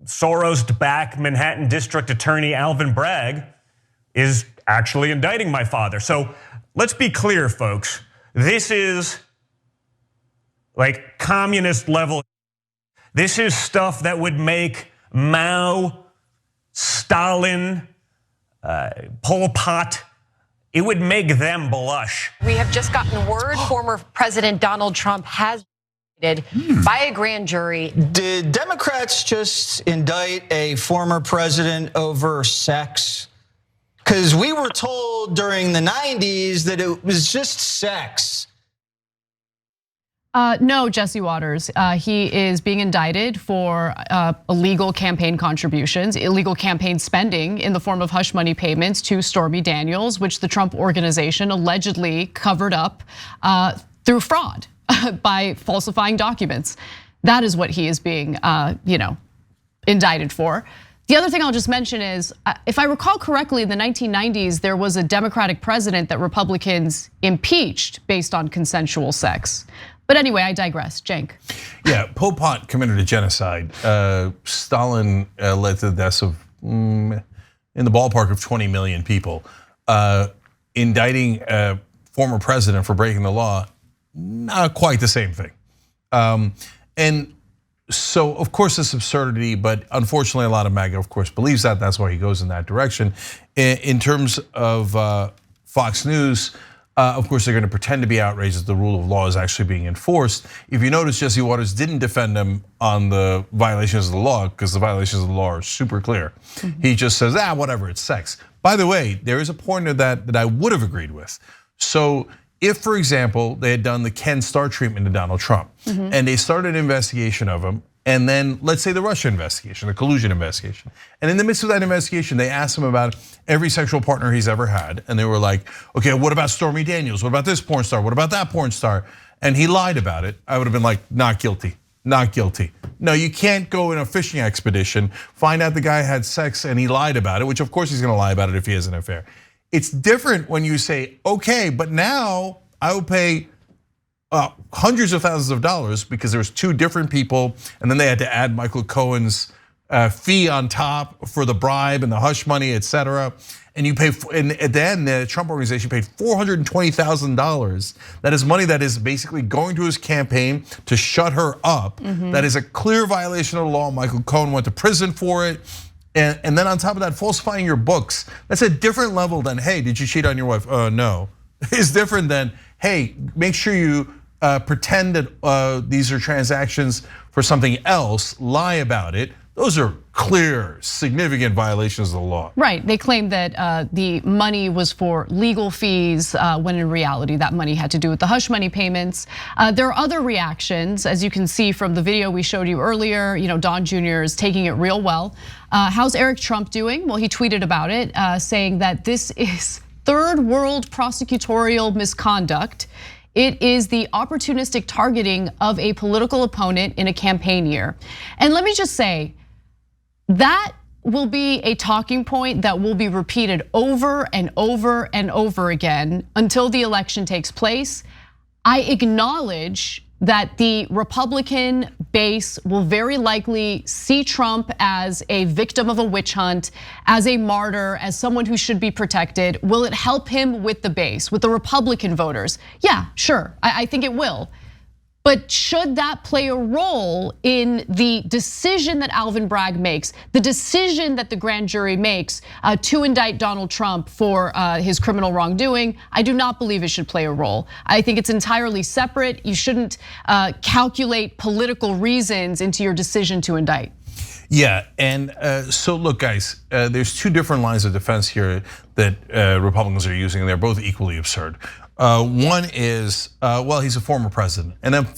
Soros-backed Manhattan District Attorney Alvin Bragg is actually indicting my father. So let's be clear, folks. This is like communist level. This is stuff that would make Mao, Stalin, Pol Pot, it would make them blush. We have just gotten word former President Donald Trump has been indicted by a grand jury. Did Democrats just indict a former president over sex? Because we were told during the 90s that it was just sex. No, Jesse Waters. He is being indicted for illegal campaign contributions, illegal campaign spending in the form of hush money payments to Stormy Daniels, which the Trump organization allegedly covered up through fraud by falsifying documents. That is what he is being, indicted for. The other thing I'll just mention is, if I recall correctly, in the 1990s, there was a Democratic president that Republicans impeached based on consensual sex. But anyway, I digress. Cenk. Yeah, Pol Pot committed a genocide. Stalin led to the deaths of in the ballpark of 20 million people. Indicting a former president for breaking the law, not quite the same thing. And so, of course, it's absurdity, but unfortunately, a lot of MAGA, of course, believes that. That's why he goes in that direction. In terms of Fox News, of course, they're going to pretend to be outraged that the rule of law is actually being enforced. If you notice, Jesse Waters didn't defend him on the violations of the law because the violations of the law are super clear. He just says, whatever, it's sex. By the way, there is a point of that I would have agreed with. So if, for example, they had done the Ken Starr treatment to Donald Trump and they started an investigation of him, and then let's say the Russia investigation, the collusion investigation. And in the midst of that investigation, they asked him about every sexual partner he's ever had. And they were like, okay, what about Stormy Daniels? What about this porn star? What about that porn star? And he lied about it. I would have been like, not guilty, not guilty. No, you can't go in a fishing expedition, find out the guy had sex and he lied about it, which of course he's gonna lie about it if he has an affair. It's different when you say, okay, but now I will pay hundreds of thousands of dollars because there was two different people, and then they had to add Michael Cohen's fee on top for the bribe and the hush money, et cetera. And you pay, and at the end, the Trump organization paid $420,000. That is money that is basically going to his campaign to shut her up. That is a clear violation of the law. Michael Cohen went to prison for it. And then on top of that, falsifying your books. That's a different level than, hey, did you cheat on your wife? No. It's different than, hey, make sure you pretend that these are transactions for something else, lie about it. Those are clear, significant violations of the law. Right, they claim that the money was for legal fees, when in reality that money had to do with the hush money payments. There are other reactions, as you can see from the video we showed you earlier. Don Jr. is taking it real well. How's Eric Trump doing? Well, he tweeted about it, saying that this is third world prosecutorial misconduct. It is the opportunistic targeting of a political opponent in a campaign year. And let me just say, that will be a talking point that will be repeated over and over and over again until the election takes place. I acknowledge that the Republican base will very likely see Trump as a victim of a witch hunt, as a martyr, as someone who should be protected. Will it help him with the base, with the Republican voters? Yeah, sure, I think it will. But should that play a role in the decision that Alvin Bragg makes, the decision that the grand jury makes to indict Donald Trump for his criminal wrongdoing? I do not believe it should play a role. I think it's entirely separate. You shouldn't calculate political reasons into your decision to indict. Yeah, and so look, guys, there's two different lines of defense here that Republicans are using, and they're both equally absurd. One is, well, he's a former president. And then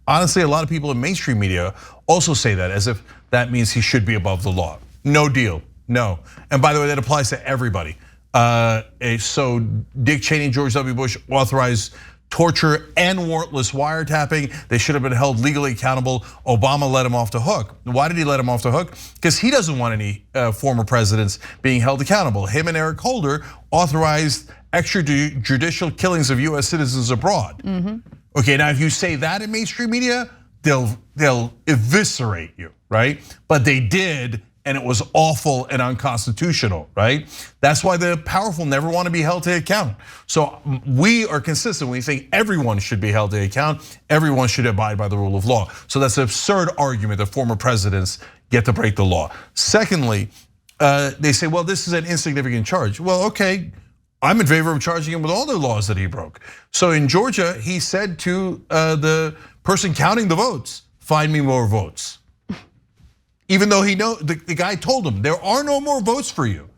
honestly, a lot of people in mainstream media also say that as if that means he should be above the law. No deal, no. And by the way, that applies to everybody. So Dick Cheney and George W. Bush authorized torture and warrantless wiretapping. They should have been held legally accountable. Obama let him off the hook. Why did he let him off the hook? Because he doesn't want any former presidents being held accountable. Him and Eric Holder authorized extrajudicial killings of US citizens abroad. Okay, now if you say that in mainstream media, they'll eviscerate you, right? But they did, and it was awful and unconstitutional, right? That's why the powerful never want to be held to account. So we are consistent. We think everyone should be held to account. Everyone should abide by the rule of law. So that's an absurd argument that former presidents get to break the law. Secondly, they say, well, this is an insignificant charge. Well, okay, I'm in favor of charging him with all the laws that he broke. So in Georgia, he said to the person counting the votes, find me more votes. Even though the guy told him, there are no more votes for you.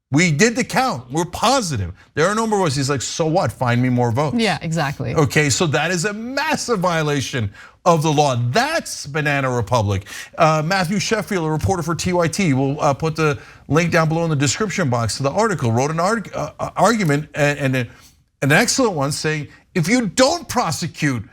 We did the count, we're positive. There are no more votes. He's like, so what, find me more votes. Yeah, exactly. Okay, so that is a massive violation of the law. That's Banana Republic. Matthew Sheffield, a reporter for TYT, will put the link down below in the description box to the article, wrote an argument, and an excellent one, saying, if you don't prosecute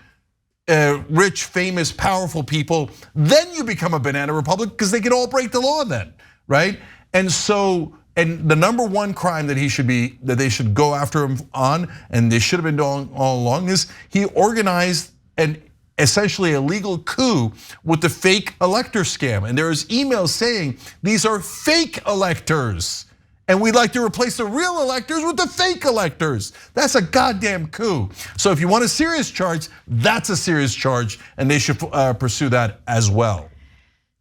rich, famous, powerful people, then you become a banana republic because they can all break the law then, right? And so, and the number one crime that they should go after him on, and they should have been doing all along, is he organized an essentially a legal coup with the fake elector scam. And there is emails saying these are fake electors. And we'd like to replace the real electors with the fake electors. That's a goddamn coup. So if you want a serious charge, that's a serious charge, and they should pursue that as well.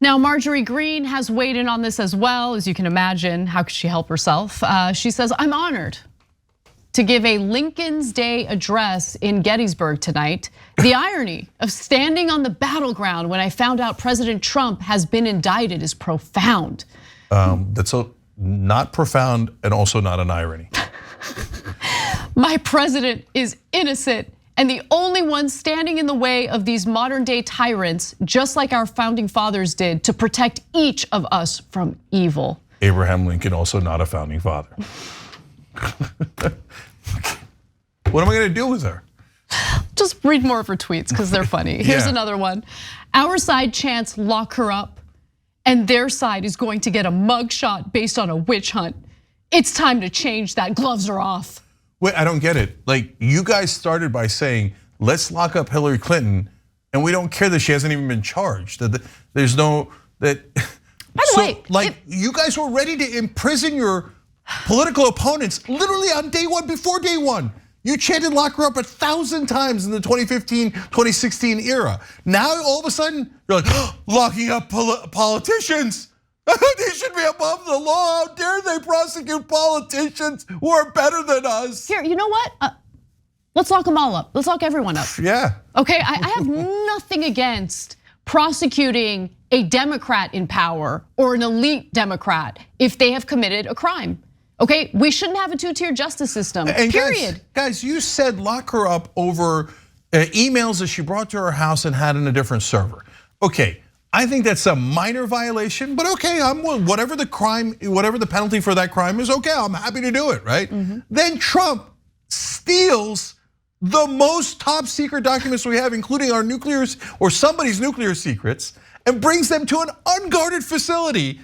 Now, Marjorie Greene has weighed in on this as well. As you can imagine, how could she help herself? She says, I'm honored to give a Lincoln's Day address in Gettysburg tonight. The irony of standing on the battleground when I found out President Trump has been indicted is profound. That's not profound and also not an irony. My president is innocent and the only one standing in the way of these modern day tyrants, just like our founding fathers did, to protect each of us from evil. Abraham Lincoln, also not a founding father. What am I gonna do with her? Just read more of her tweets because they're funny. Here's another one. Our side chants lock her up, and their side is going to get a mugshot based on a witch hunt. It's time to change that. Gloves are off. Wait, I don't get it. Like, you guys started by saying, let's lock up Hillary Clinton, and we don't care that she hasn't even been charged. There's no, that. By the way, like, you guys were ready to imprison your political opponents literally on day one, before day one. You chanted lock her up 1,000 times in the 2015, 2016 era. Now all of a sudden, you're like, oh, locking up politicians. They should be above the law. How dare they prosecute politicians who are better than us? Here, you know what? Let's lock them all up. Let's lock everyone up. Yeah. Okay, I have nothing against prosecuting a Democrat in power or an elite Democrat if they have committed a crime. Okay, we shouldn't have a two-tier justice system, and period. Guys, you said lock her up over emails that she brought to her house and had in a different server. Okay, I think that's a minor violation, but okay, whatever the crime, whatever the penalty for that crime is, okay, I'm happy to do it, right? Then Trump steals the most top secret documents we have, including our nuclear or somebody's nuclear secrets, and brings them to an unguarded facility.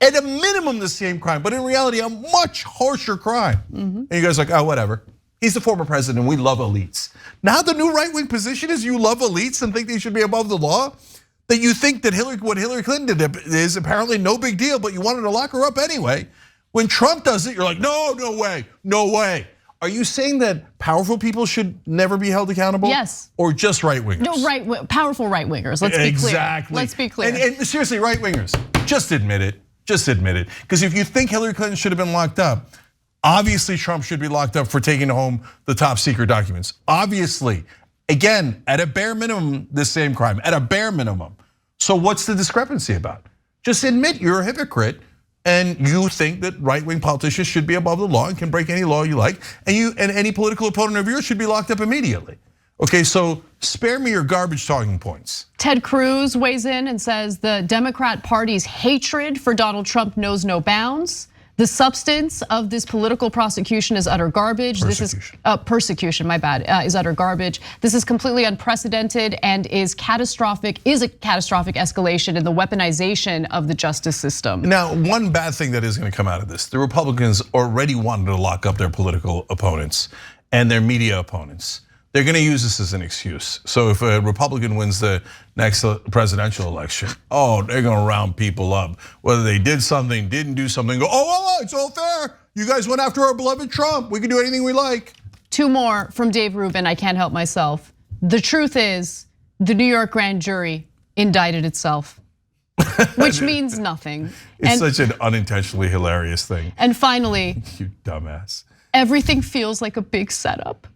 At a minimum, the same crime, but in reality, a much harsher crime. And you guys are like, oh, whatever. He's the former president, we love elites. Now the new right-wing position is you love elites and think they should be above the law? That you think that what Hillary Clinton did is apparently no big deal, but you wanted to lock her up anyway. When Trump does it, you're like, no, no way, no way. Are you saying that powerful people should never be held accountable? Yes. Or just right-wingers? No, powerful right-wingers, let's be clear. Exactly. Let's be clear. And seriously, right-wingers, just admit it. Just admit it. Because if you think Hillary Clinton should have been locked up, obviously Trump should be locked up for taking home the top secret documents. Obviously, again, at a bare minimum, the same crime, at a bare minimum. So what's the discrepancy about? Just admit you're a hypocrite and you think that right-wing politicians should be above the law and can break any law you like, and any political opponent of yours should be locked up immediately. Okay, so spare me your garbage talking points. Ted Cruz weighs in and says the Democrat Party's hatred for Donald Trump knows no bounds. The substance of this political prosecution is utter garbage. Persecution. This is persecution, my bad, is utter garbage. This is completely unprecedented and is a catastrophic escalation in the weaponization of the justice system. Now, one bad thing that is gonna come out of this, the Republicans already wanted to lock up their political opponents and their media opponents. they're going to use this as an excuse. So if a Republican wins the next presidential election, they're going to round people up. Whether they did something, didn't do something, go, oh, it's all fair. You guys went after our beloved Trump. We can do anything we like. 2 more from Dave Rubin, I can't help myself. The truth is, the New York grand jury indicted itself, which means nothing. It's such an unintentionally hilarious thing. And finally, you dumbass. Everything feels like a big setup.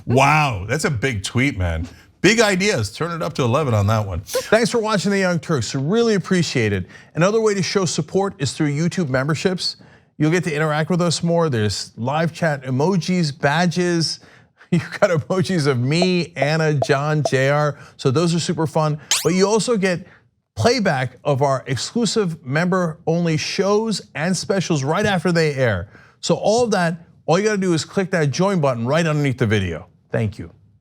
Wow, that's a big tweet, man. Big ideas, turn it up to 11 on that one. Thanks for watching The Young Turks, really appreciate it. Another way to show support is through YouTube memberships. You'll get to interact with us more. There's live chat emojis, badges. You've got emojis of me, Anna, John, JR. So those are super fun. But you also get playback of our exclusive member-only shows and specials right after they air. So all of that, all you gotta do is click that join button right underneath the video. Thank you.